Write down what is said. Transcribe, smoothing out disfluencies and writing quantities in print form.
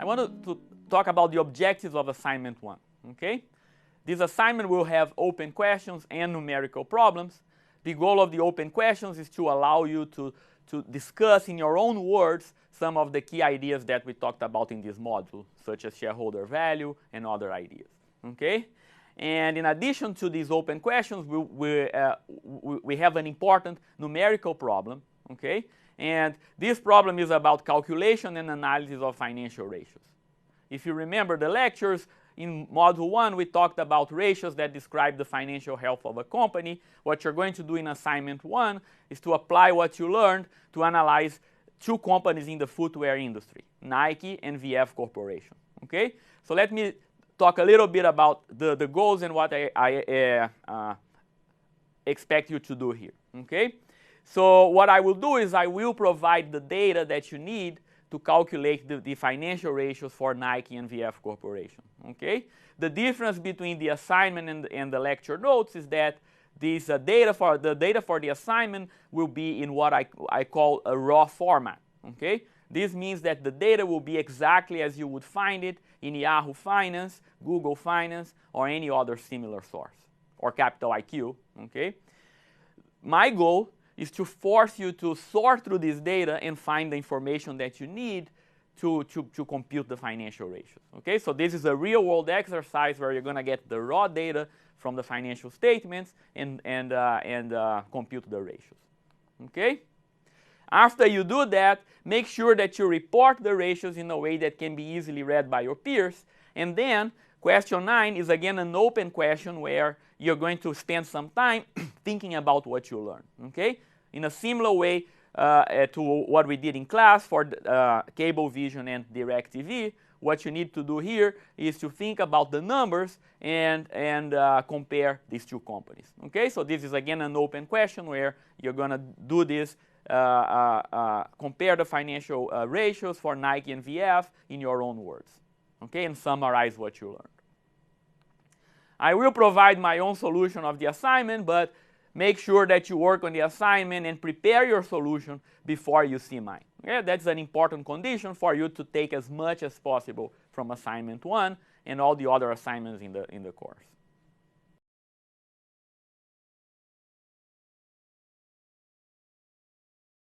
want to talk about the objectives of assignment 1, okay? This assignment will have open questions and numerical problems. The goal of the open questions is to allow you to discuss in your own words some of the key ideas that we talked about in this module, such as shareholder value and other ideas, okay? And in addition to these open questions, we have an important numerical problem, okay? And this problem is about calculation and analysis of financial ratios. If you remember the lectures, in Module 1, we talked about ratios that describe the financial health of a company. What you're going to do in Assignment 1 is to apply what you learned to analyze two companies in the footwear industry, Nike and VF Corporation, okay? So let me talk a little bit about the goals and what I expect you to do here, okay? So what I will do is I will provide the data that you need to calculate the financial ratios for Nike and VF Corporation, okay? The difference between the assignment and the lecture notes is that this data for the assignment will be in what I call a raw format, okay? This means that the data will be exactly as you would find it in Yahoo Finance, Google Finance, or any other similar source, or Capital IQ, okay? My goal is to force you to sort through this data and find the information that you need to compute the financial ratios, okay? So this is a real-world exercise where you're going to get the raw data from the financial statements and compute the ratios, okay? After you do that, make sure that you report the ratios in a way that can be easily read by your peers. And then question 9 is again an open question where you're going to spend some time thinking about what you learned, okay? In a similar way to what we did in class for Cablevision and DirecTV, what you need to do here is to think about the numbers and compare these two companies, okay? So this is again an open question where you're going to do this, compare the financial ratios for Nike and VF in your own words, okay, and summarize what you learned. I will provide my own solution of the assignment, but make sure that you work on the assignment and prepare your solution before you see mine. Okay? That's an important condition for you to take as much as possible from assignment 1 and all the other assignments in the course.